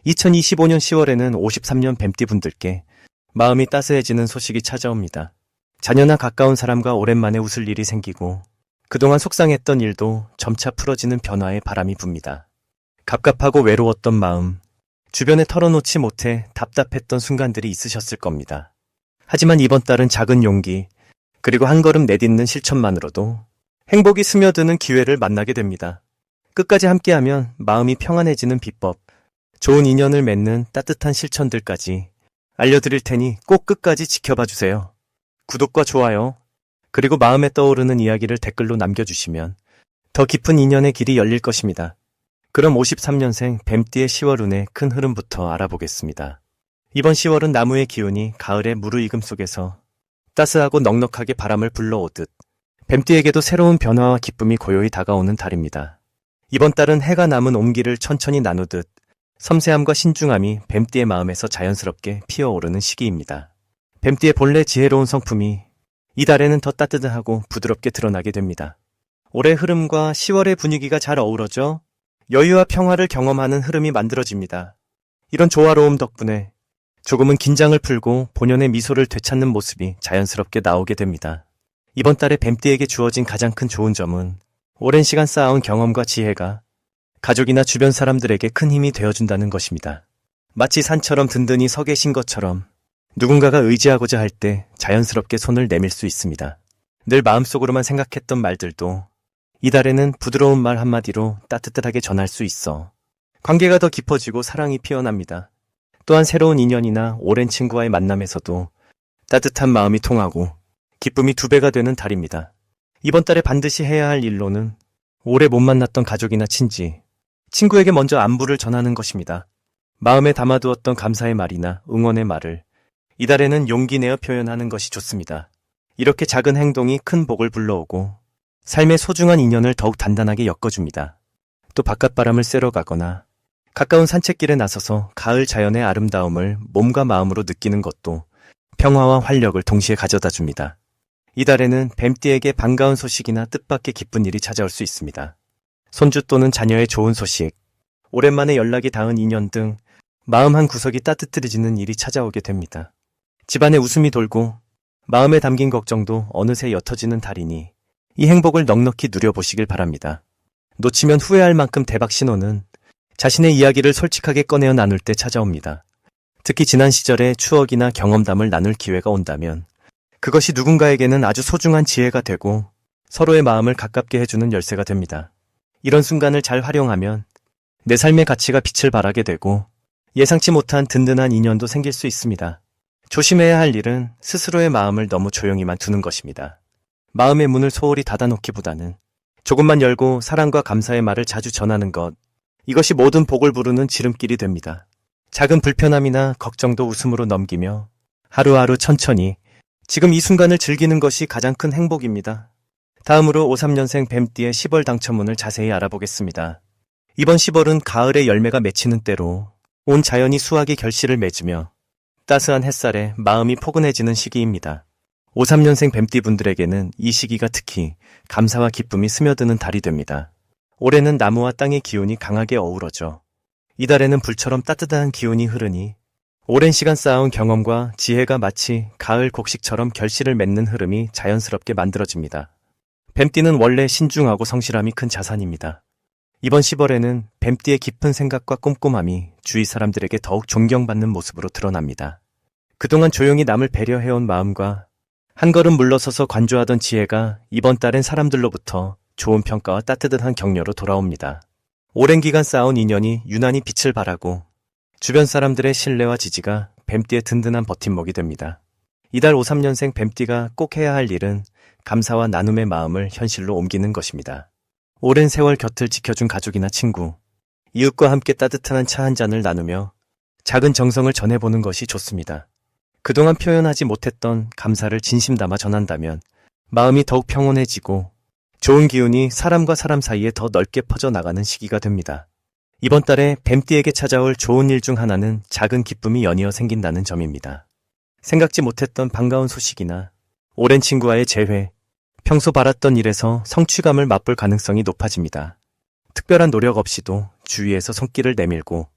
2025년 10월에는 53년 뱀띠분들께 마음이 따스해지는 소식이 찾아옵니다. 자녀나 가까운 사람과 오랜만에 웃을 일이 생기고 그동안 속상했던 일도 점차 풀어지는 변화의 바람이 붑니다. 갑갑하고 외로웠던 마음, 주변에 털어놓지 못해 답답했던 순간들이 있으셨을 겁니다. 하지만 이번 달은 작은 용기, 그리고 한 걸음 내딛는 실천만으로도 행복이 스며드는 기회를 만나게 됩니다. 끝까지 함께하면 마음이 평안해지는 비법, 좋은 인연을 맺는 따뜻한 실천들까지 알려드릴 테니 꼭 끝까지 지켜봐 주세요. 구독과 좋아요, 그리고 마음에 떠오르는 이야기를 댓글로 남겨주시면 더 깊은 인연의 길이 열릴 것입니다. 그럼 53년생 뱀띠의 10월 운의 큰 흐름부터 알아보겠습니다. 이번 10월은 나무의 기운이 가을의 무르익음 속에서 따스하고 넉넉하게 바람을 불러오듯 뱀띠에게도 새로운 변화와 기쁨이 고요히 다가오는 달입니다. 이번 달은 해가 남은 온기를 천천히 나누듯 섬세함과 신중함이 뱀띠의 마음에서 자연스럽게 피어오르는 시기입니다. 뱀띠의 본래 지혜로운 성품이 이 달에는 더 따뜻하고 부드럽게 드러나게 됩니다. 올해 흐름과 10월의 분위기가 잘 어우러져 여유와 평화를 경험하는 흐름이 만들어집니다. 이런 조화로움 덕분에 조금은 긴장을 풀고 본연의 미소를 되찾는 모습이 자연스럽게 나오게 됩니다. 이번 달에 뱀띠에게 주어진 가장 큰 좋은 점은 오랜 시간 쌓아온 경험과 지혜가 가족이나 주변 사람들에게 큰 힘이 되어준다는 것입니다. 마치 산처럼 든든히 서 계신 것처럼 누군가가 의지하고자 할 때 자연스럽게 손을 내밀 수 있습니다. 늘 마음속으로만 생각했던 말들도 이달에는 부드러운 말 한마디로 따뜻하게 전할 수 있어 관계가 더 깊어지고 사랑이 피어납니다. 또한 새로운 인연이나 오랜 친구와의 만남에서도 따뜻한 마음이 통하고 기쁨이 2배가 되는 달입니다. 이번 달에 반드시 해야 할 일로는 오래 못 만났던 가족이나 친구에게 먼저 안부를 전하는 것입니다. 마음에 담아두었던 감사의 말이나 응원의 말을 이달에는 용기 내어 표현하는 것이 좋습니다. 이렇게 작은 행동이 큰 복을 불러오고 삶의 소중한 인연을 더욱 단단하게 엮어줍니다. 또 바깥바람을 쐬러 가거나 가까운 산책길에 나서서 가을 자연의 아름다움을 몸과 마음으로 느끼는 것도 평화와 활력을 동시에 가져다 줍니다. 이달에는 뱀띠에게 반가운 소식이나 뜻밖의 기쁜 일이 찾아올 수 있습니다. 손주 또는 자녀의 좋은 소식, 오랜만에 연락이 닿은 인연 등 마음 한 구석이 따뜻해지는 일이 찾아오게 됩니다. 집안에 웃음이 돌고 마음에 담긴 걱정도 어느새 옅어지는 달이니 이 행복을 넉넉히 누려보시길 바랍니다. 놓치면 후회할 만큼 대박 신호는 자신의 이야기를 솔직하게 꺼내어 나눌 때 찾아옵니다. 특히 지난 시절의 추억이나 경험담을 나눌 기회가 온다면 그것이 누군가에게는 아주 소중한 지혜가 되고 서로의 마음을 가깝게 해주는 열쇠가 됩니다. 이런 순간을 잘 활용하면 내 삶의 가치가 빛을 발하게 되고 예상치 못한 든든한 인연도 생길 수 있습니다. 조심해야 할 일은 스스로의 마음을 너무 조용히만 두는 것입니다. 마음의 문을 소홀히 닫아놓기보다는 조금만 열고 사랑과 감사의 말을 자주 전하는 것, 이것이 모든 복을 부르는 지름길이 됩니다. 작은 불편함이나 걱정도 웃음으로 넘기며 하루하루 천천히 지금 이 순간을 즐기는 것이 가장 큰 행복입니다. 다음으로 53년생 뱀띠의 10월 당첨운을 자세히 알아보겠습니다. 이번 10월은 가을의 열매가 맺히는 때로 온 자연이 수확의 결실을 맺으며 따스한 햇살에 마음이 포근해지는 시기입니다. 53년생 뱀띠분들에게는 이 시기가 특히 감사와 기쁨이 스며드는 달이 됩니다. 올해는 나무와 땅의 기운이 강하게 어우러져 이달에는 불처럼 따뜻한 기운이 흐르니 오랜 시간 쌓아온 경험과 지혜가 마치 가을 곡식처럼 결실을 맺는 흐름이 자연스럽게 만들어집니다. 뱀띠는 원래 신중하고 성실함이 큰 자산입니다. 이번 10월에는 뱀띠의 깊은 생각과 꼼꼼함이 주위 사람들에게 더욱 존경받는 모습으로 드러납니다. 그동안 조용히 남을 배려해온 마음과 한 걸음 물러서서 관조하던 지혜가 이번 달엔 사람들로부터 좋은 평가와 따뜻한 격려로 돌아옵니다. 오랜 기간 쌓아온 인연이 유난히 빛을 발하고 주변 사람들의 신뢰와 지지가 뱀띠의 든든한 버팀목이 됩니다. 이달 53년생 뱀띠가 꼭 해야 할 일은 감사와 나눔의 마음을 현실로 옮기는 것입니다. 오랜 세월 곁을 지켜준 가족이나 친구, 이웃과 함께 따뜻한 차 한 잔을 나누며 작은 정성을 전해보는 것이 좋습니다. 그동안 표현하지 못했던 감사를 진심 담아 전한다면 마음이 더욱 평온해지고 좋은 기운이 사람과 사람 사이에 더 넓게 퍼져나가는 시기가 됩니다. 이번 달에 뱀띠에게 찾아올 좋은 일 중 하나는 작은 기쁨이 연이어 생긴다는 점입니다. 생각지 못했던 반가운 소식이나 오랜 친구와의 재회, 평소 바랐던 일에서 성취감을 맛볼 가능성이 높아집니다. 특별한 노력 없이도 주위에서 손길을 내밀고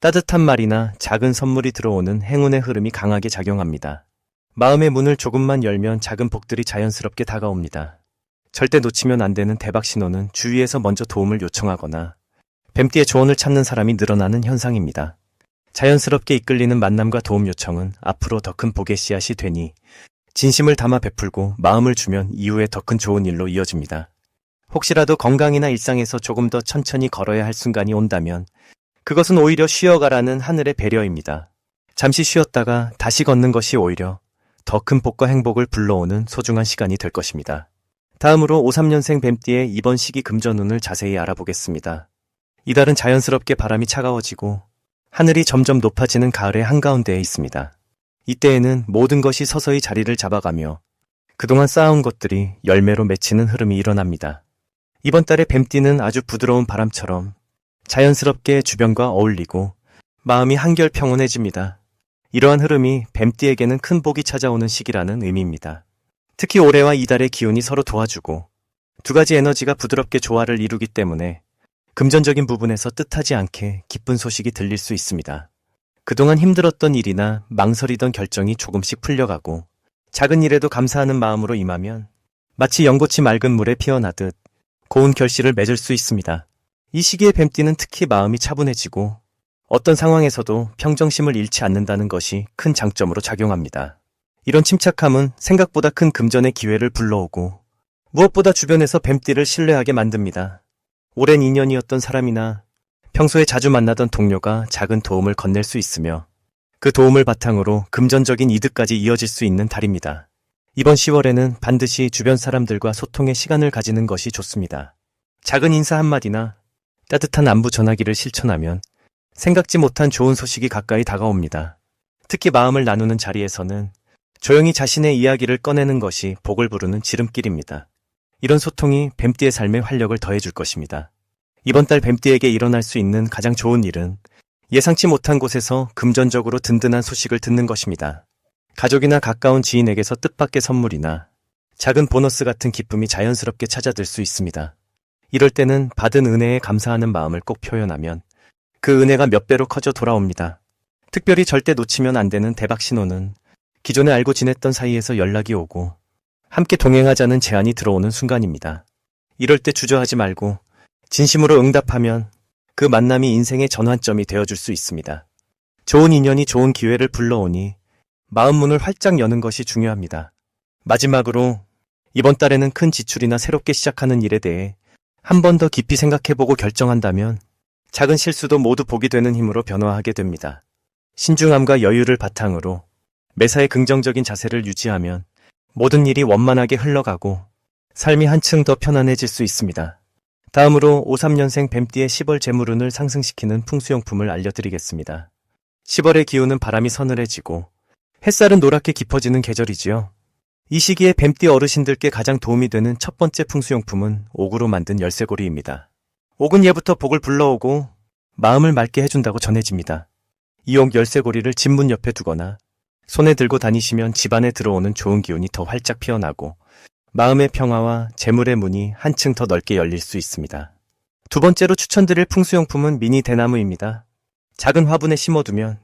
따뜻한 말이나 작은 선물이 들어오는 행운의 흐름이 강하게 작용합니다. 마음의 문을 조금만 열면 작은 복들이 자연스럽게 다가옵니다. 절대 놓치면 안 되는 대박 신호는 주위에서 먼저 도움을 요청하거나 뱀띠의 조언을 찾는 사람이 늘어나는 현상입니다. 자연스럽게 이끌리는 만남과 도움 요청은 앞으로 더 큰 복의 씨앗이 되니 진심을 담아 베풀고 마음을 주면 이후에 더 큰 좋은 일로 이어집니다. 혹시라도 건강이나 일상에서 조금 더 천천히 걸어야 할 순간이 온다면 그것은 오히려 쉬어가라는 하늘의 배려입니다. 잠시 쉬었다가 다시 걷는 것이 오히려 더 큰 복과 행복을 불러오는 소중한 시간이 될 것입니다. 다음으로 53년생 뱀띠의 이번 시기 금전운을 자세히 알아보겠습니다. 이달은 자연스럽게 바람이 차가워지고 하늘이 점점 높아지는 가을의 한가운데에 있습니다. 이때에는 모든 것이 서서히 자리를 잡아가며 그동안 쌓아온 것들이 열매로 맺히는 흐름이 일어납니다. 이번 달의 뱀띠는 아주 부드러운 바람처럼 자연스럽게 주변과 어울리고 마음이 한결 평온해집니다. 이러한 흐름이 뱀띠에게는 큰 복이 찾아오는 시기라는 의미입니다. 특히 올해와 이달의 기운이 서로 도와주고 두 가지 에너지가 부드럽게 조화를 이루기 때문에 금전적인 부분에서 뜻하지 않게 기쁜 소식이 들릴 수 있습니다. 그동안 힘들었던 일이나 망설이던 결정이 조금씩 풀려가고 작은 일에도 감사하는 마음으로 임하면 마치 연고치 맑은 물에 피어나듯 고운 결실을 맺을 수 있습니다. 이 시기에 뱀띠는 특히 마음이 차분해지고 어떤 상황에서도 평정심을 잃지 않는다는 것이 큰 장점으로 작용합니다. 이런 침착함은 생각보다 큰 금전의 기회를 불러오고 무엇보다 주변에서 뱀띠를 신뢰하게 만듭니다. 오랜 인연이었던 사람이나 평소에 자주 만나던 동료가 작은 도움을 건넬 수 있으며 그 도움을 바탕으로 금전적인 이득까지 이어질 수 있는 달입니다. 이번 10월에는 반드시 주변 사람들과 소통의 시간을 가지는 것이 좋습니다. 작은 인사 한마디나 따뜻한 안부 전하기를 실천하면 생각지 못한 좋은 소식이 가까이 다가옵니다. 특히 마음을 나누는 자리에서는 조용히 자신의 이야기를 꺼내는 것이 복을 부르는 지름길입니다. 이런 소통이 뱀띠의 삶에 활력을 더해줄 것입니다. 이번 달 뱀띠에게 일어날 수 있는 가장 좋은 일은 예상치 못한 곳에서 금전적으로 든든한 소식을 듣는 것입니다. 가족이나 가까운 지인에게서 뜻밖의 선물이나 작은 보너스 같은 기쁨이 자연스럽게 찾아들 수 있습니다. 이럴 때는 받은 은혜에 감사하는 마음을 꼭 표현하면 그 은혜가 몇 배로 커져 돌아옵니다. 특별히 절대 놓치면 안 되는 대박 신호는 기존에 알고 지냈던 사이에서 연락이 오고 함께 동행하자는 제안이 들어오는 순간입니다. 이럴 때 주저하지 말고 진심으로 응답하면 그 만남이 인생의 전환점이 되어줄 수 있습니다. 좋은 인연이 좋은 기회를 불러오니 마음 문을 활짝 여는 것이 중요합니다. 마지막으로 이번 달에는 큰 지출이나 새롭게 시작하는 일에 대해 한 번 더 깊이 생각해보고 결정한다면 작은 실수도 모두 복이 되는 힘으로 변화하게 됩니다. 신중함과 여유를 바탕으로 매사에 긍정적인 자세를 유지하면 모든 일이 원만하게 흘러가고 삶이 한층 더 편안해질 수 있습니다. 다음으로 53년생 뱀띠의 10월 재물운을 상승시키는 풍수용품을 알려드리겠습니다. 10월의 기운은 바람이 서늘해지고 햇살은 노랗게 깊어지는 계절이지요. 이 시기에 뱀띠 어르신들께 가장 도움이 되는 첫 번째 풍수용품은 옥으로 만든 열쇠고리입니다. 옥은 예부터 복을 불러오고 마음을 맑게 해준다고 전해집니다. 이 옥 열쇠고리를 집 문 옆에 두거나 손에 들고 다니시면 집안에 들어오는 좋은 기운이 더 활짝 피어나고 마음의 평화와 재물의 문이 한층 더 넓게 열릴 수 있습니다. 두 번째로 추천드릴 풍수용품은 미니 대나무입니다. 작은 화분에 심어두면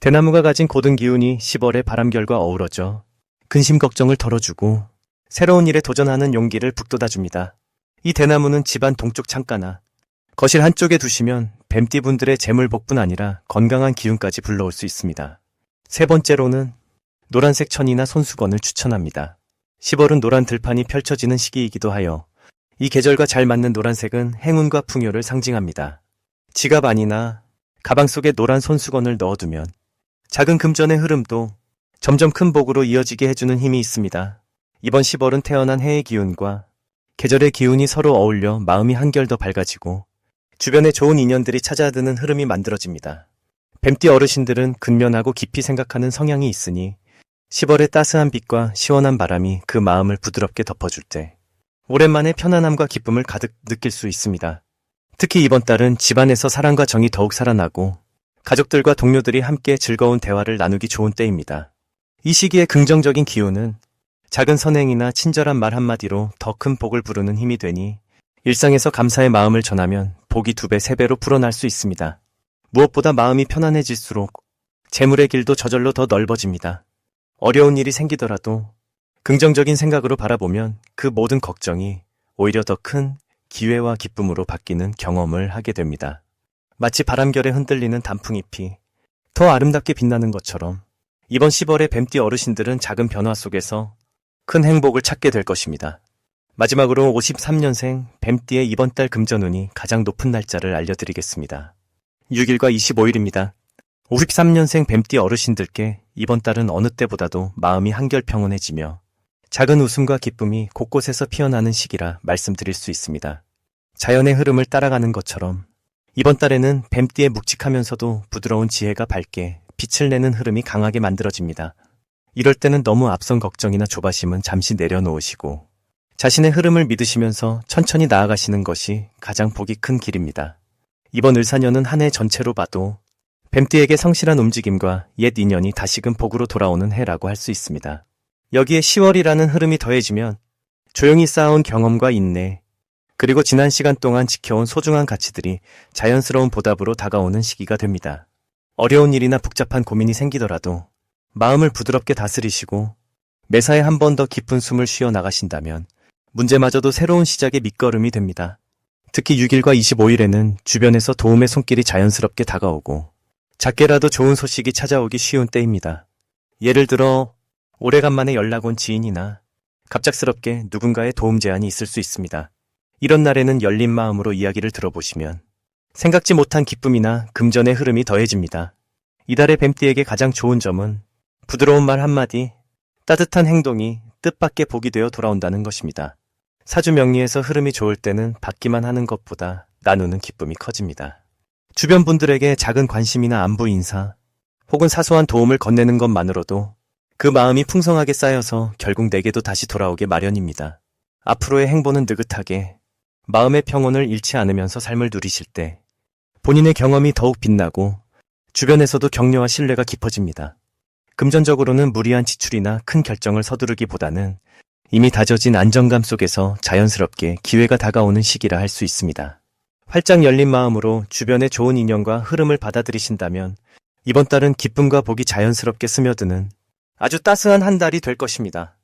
대나무가 가진 고든 기운이 10월의 바람결과 어우러져 근심 걱정을 덜어주고 새로운 일에 도전하는 용기를 북돋아줍니다. 이 대나무는 집안 동쪽 창가나 거실 한쪽에 두시면 뱀띠분들의 재물복뿐 아니라 건강한 기운까지 불러올 수 있습니다. 세 번째로는 노란색 천이나 손수건을 추천합니다. 10월은 노란 들판이 펼쳐지는 시기이기도 하여 이 계절과 잘 맞는 노란색은 행운과 풍요를 상징합니다. 지갑 안이나 가방 속에 노란 손수건을 넣어두면 작은 금전의 흐름도 점점 큰 복으로 이어지게 해주는 힘이 있습니다. 이번 10월은 태어난 해의 기운과 계절의 기운이 서로 어울려 마음이 한결 더 밝아지고 주변에 좋은 인연들이 찾아드는 흐름이 만들어집니다. 뱀띠 어르신들은 근면하고 깊이 생각하는 성향이 있으니 10월의 따스한 빛과 시원한 바람이 그 마음을 부드럽게 덮어줄 때 오랜만에 편안함과 기쁨을 가득 느낄 수 있습니다. 특히 이번 달은 집안에서 사랑과 정이 더욱 살아나고 가족들과 동료들이 함께 즐거운 대화를 나누기 좋은 때입니다. 이 시기의 긍정적인 기운은 작은 선행이나 친절한 말 한마디로 더 큰 복을 부르는 힘이 되니 일상에서 감사의 마음을 전하면 복이 2배, 3배로 불어날 수 있습니다. 무엇보다 마음이 편안해질수록 재물의 길도 저절로 더 넓어집니다. 어려운 일이 생기더라도 긍정적인 생각으로 바라보면 그 모든 걱정이 오히려 더 큰 기회와 기쁨으로 바뀌는 경험을 하게 됩니다. 마치 바람결에 흔들리는 단풍잎이 더 아름답게 빛나는 것처럼 이번 10월의 뱀띠 어르신들은 작은 변화 속에서 큰 행복을 찾게 될 것입니다. 마지막으로 53년생 뱀띠의 이번 달 금전운이 가장 높은 날짜를 알려드리겠습니다. 6일과 25일입니다. 53년생 뱀띠 어르신들께 이번 달은 어느 때보다도 마음이 한결 평온해지며 작은 웃음과 기쁨이 곳곳에서 피어나는 시기라 말씀드릴 수 있습니다. 자연의 흐름을 따라가는 것처럼 이번 달에는 뱀띠의 묵직하면서도 부드러운 지혜가 밝게 빛을 내는 흐름이 강하게 만들어집니다. 이럴 때는 너무 앞선 걱정이나 조바심은 잠시 내려놓으시고 자신의 흐름을 믿으시면서 천천히 나아가시는 것이 가장 복이 큰 길입니다. 이번 을사년은 한 해 전체로 봐도 뱀띠에게 성실한 움직임과 옛 인연이 다시금 복으로 돌아오는 해라고 할 수 있습니다. 여기에 10월이라는 흐름이 더해지면 조용히 쌓아온 경험과 인내, 그리고 지난 시간 동안 지켜온 소중한 가치들이 자연스러운 보답으로 다가오는 시기가 됩니다. 어려운 일이나 복잡한 고민이 생기더라도 마음을 부드럽게 다스리시고 매사에 한 번 더 깊은 숨을 쉬어 나가신다면 문제마저도 새로운 시작의 밑거름이 됩니다. 특히 6일과 25일에는 주변에서 도움의 손길이 자연스럽게 다가오고 작게라도 좋은 소식이 찾아오기 쉬운 때입니다. 예를 들어 오래간만에 연락 온 지인이나 갑작스럽게 누군가의 도움 제안이 있을 수 있습니다. 이런 날에는 열린 마음으로 이야기를 들어보시면 생각지 못한 기쁨이나 금전의 흐름이 더해집니다. 이달의 뱀띠에게 가장 좋은 점은 부드러운 말 한마디, 따뜻한 행동이 뜻밖의 복이 되어 돌아온다는 것입니다. 사주 명리에서 흐름이 좋을 때는 받기만 하는 것보다 나누는 기쁨이 커집니다. 주변 분들에게 작은 관심이나 안부 인사, 혹은 사소한 도움을 건네는 것만으로도 그 마음이 풍성하게 쌓여서 결국 내게도 다시 돌아오게 마련입니다. 앞으로의 행보는 느긋하게 마음의 평온을 잃지 않으면서 삶을 누리실 때 본인의 경험이 더욱 빛나고 주변에서도 격려와 신뢰가 깊어집니다. 금전적으로는 무리한 지출이나 큰 결정을 서두르기보다는 이미 다져진 안정감 속에서 자연스럽게 기회가 다가오는 시기라 할 수 있습니다. 활짝 열린 마음으로 주변의 좋은 인연과 흐름을 받아들이신다면 이번 달은 기쁨과 복이 자연스럽게 스며드는 아주 따스한 한 달이 될 것입니다.